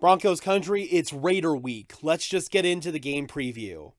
Broncos country, it's Raider week. Let's just get into the game preview.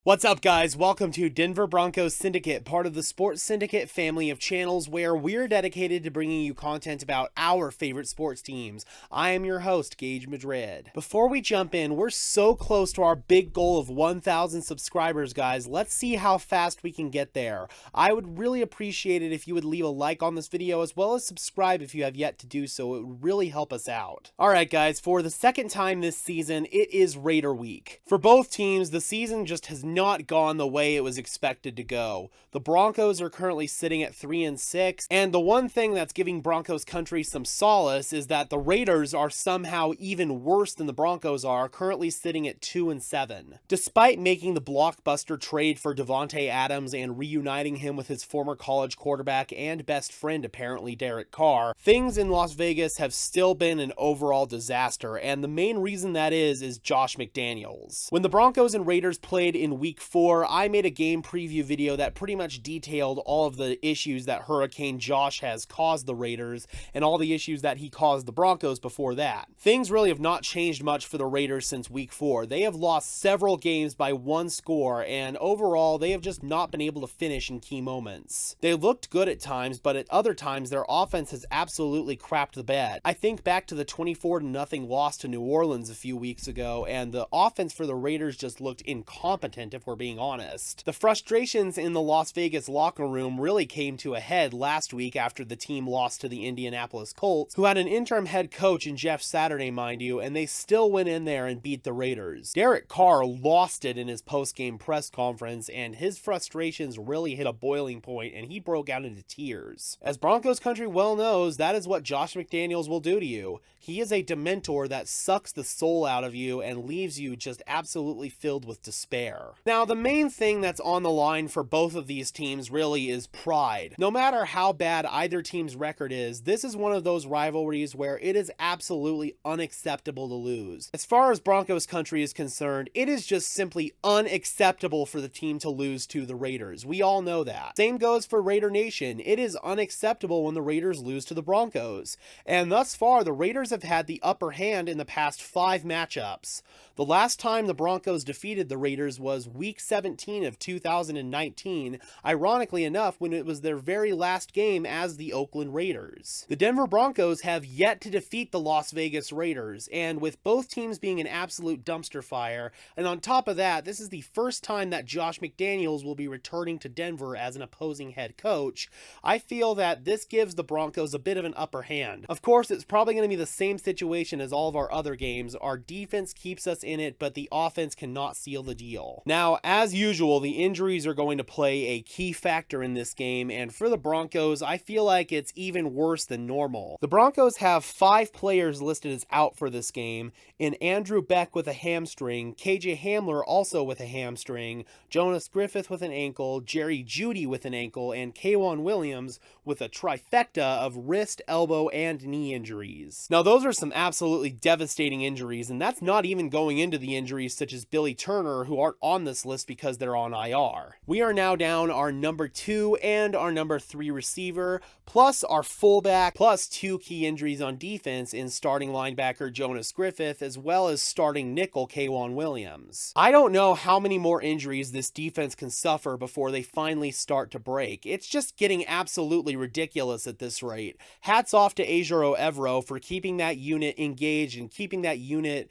What's up, guys? Welcome to Denver Broncos Syndicate, part of the Sports Syndicate family of channels where we're dedicated to bringing you content about our favorite sports teams. I am your host, Gage Madrid. Before we jump in, we're so close to our big goal of 1,000 subscribers, guys. Let's see how fast we can get there. I would really appreciate it if you would leave a like on this video as well as subscribe if you have yet to do so. It would really help us out. Alright, guys, for the second time this season, it is Raider week. For both teams, the season just has not gone the way it was expected to go. The Broncos are currently sitting at 3-6, and the one thing that's giving Broncos country some solace is that the Raiders are somehow even worse than the Broncos are, currently sitting at 2-7. Despite making the blockbuster trade for Davante Adams and reuniting him with his former college quarterback and best friend apparently Derek Carr, things in Las Vegas have still been an overall disaster, and the main reason that is Josh McDaniels. When the Broncos and Raiders played in week 4, I made a game preview video that pretty much detailed all of the issues that Hurricane Josh has caused the Raiders and all the issues that he caused the Broncos before that. Things really have not changed much for the Raiders since week 4. They have lost several games by one score, and overall they have just not been able to finish in key moments. They looked good at times, but at other times their offense has absolutely crapped the bed. I think back to the 24-0 loss to New Orleans a few weeks ago, and the offense for the Raiders just looked incompetent if we're being honest. The frustrations in the Las Vegas locker room really came to a head last week after the team lost to the Indianapolis Colts, who had an interim head coach in Jeff Saturday, mind you, and they still went in there and beat the Raiders. Derek Carr lost it in his post-game press conference, and his frustrations really hit a boiling point, and he broke out into tears. As Broncos country well knows, that is what Josh McDaniels will do to you. He is a dementor that sucks the soul out of you and leaves you just absolutely filled with despair. Now, the main thing that's on the line for both of these teams really is pride. No matter how bad either team's record is, this is one of those rivalries where it is absolutely unacceptable to lose. As far as Broncos country is concerned, it is just simply unacceptable for the team to lose to the Raiders. We all know that. Same goes for Raider Nation. It is unacceptable when the Raiders lose to the Broncos. And thus far, the Raiders have had the upper hand in the past 5 matchups. The last time the Broncos defeated the Raiders was week 17 of 2019, ironically enough, when it was their very last game as the Oakland Raiders. The Denver Broncos have yet to defeat the Las Vegas Raiders, and with both teams being an absolute dumpster fire, and on top of that, this is the first time that Josh McDaniels will be returning to Denver as an opposing head coach, I feel that this gives the Broncos a bit of an upper hand. Of course, it's probably going to be the same situation as all of our other games. Our defense keeps us in it, but the offense cannot seal the deal. Now, as usual, the injuries are going to play a key factor in this game, and for the Broncos, I feel like it's even worse than normal. The Broncos have 5 players listed as out for this game, in Andrew Beck with a hamstring, KJ Hamler also with a hamstring, Jonas Griffith with an ankle, Jerry Jeudy with an ankle, and K'Waun Williams with a trifecta of wrist, elbow, and knee injuries. Now, those are some absolutely devastating injuries, and that's not even going into the injuries such as Billy Turner, who aren't on this list because they're on IR. We are now down our number 2 and our number 3 receiver, plus our fullback, plus 2 key injuries on defense in starting linebacker Jonas Griffith, as well as starting nickel K'Waun Williams. I don't know how many more injuries this defense can suffer before they finally start to break. It's just getting absolutely ridiculous at this rate. Hats off to Ejiro Evero for keeping that unit engaged and keeping that unit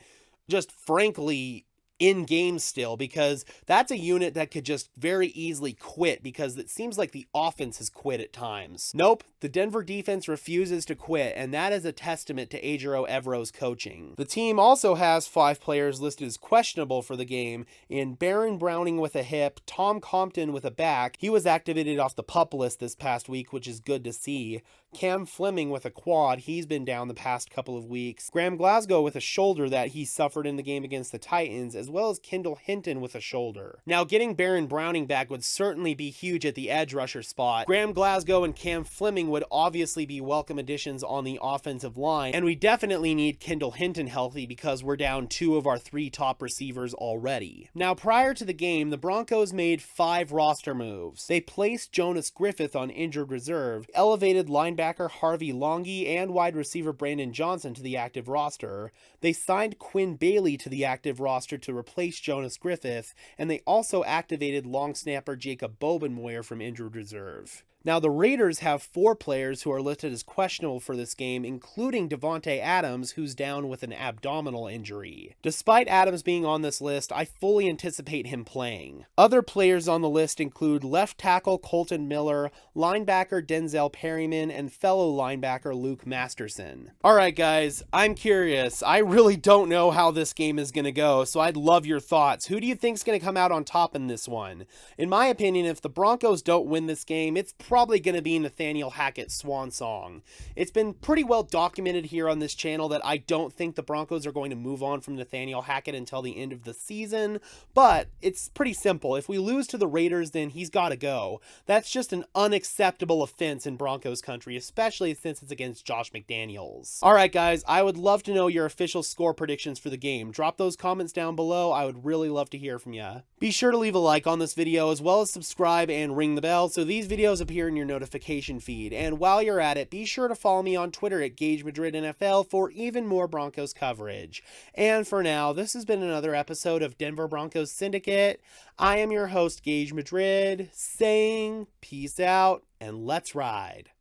just frankly in game still, because that's a unit that could just very easily quit because it seems like the offense has quit at times. Nope, the Denver defense refuses to quit, and that is a testament to Ejiro Evero's coaching. The team also has 5 players listed as questionable for the game in Baron Browning with a hip, Tom Compton with a back. He was activated off the PUP list this past week, which is good to see. Cam Fleming with a quad, he's been down the past couple of weeks. Graham Glasgow with a shoulder that he suffered in the game against the Titans, as well as Kendall Hinton with a shoulder. Now, getting Baron Browning back would certainly be huge at the edge rusher spot. Graham Glasgow and Cam Fleming would obviously be welcome additions on the offensive line, and we definitely need Kendall Hinton healthy because we're down 2 of our 3 top receivers already. Now, prior to the game, the Broncos made 5 roster moves. They placed Jonas Griffith on injured reserve, elevated linebacker Harvey Longy and wide receiver Brandon Johnson to the active roster. They signed Quinn Bailey to the active roster to replace Jonas Griffith, and they also activated long snapper Jacob Bobenmoyer from injured reserve. Now, the Raiders have 4 players who are listed as questionable for this game, including Devontae Adams, who's down with an abdominal injury. Despite Adams being on this list, I fully anticipate him playing. Other players on the list include left tackle Colton Miller, linebacker Denzel Perryman, and fellow linebacker Luke Masterson. Alright guys, I'm curious. I really don't know how this game is going to go, so I'd love your thoughts. Who do you think is going to come out on top in this one? In my opinion, if the Broncos don't win this game, it's probably going to be Nathaniel Hackett's swan song. It's been pretty well documented here on this channel that I don't think the Broncos are going to move on from Nathaniel Hackett until the end of the season, but it's pretty simple. If we lose to the Raiders, then he's got to go. That's just an unacceptable offense in Broncos country, especially since it's against Josh McDaniels. Alright guys, I would love to know your official score predictions for the game. Drop those comments down below. I would really love to hear from you. Be sure to leave a like on this video as well as subscribe and ring the bell so these videos appear in your notification feed. And while you're at it, be sure to follow me on Twitter at Gage Madrid NFL for even more Broncos coverage. And for now, this has been another episode of Denver Broncos Syndicate. I am your host, Gage Madrid, saying peace out and let's ride.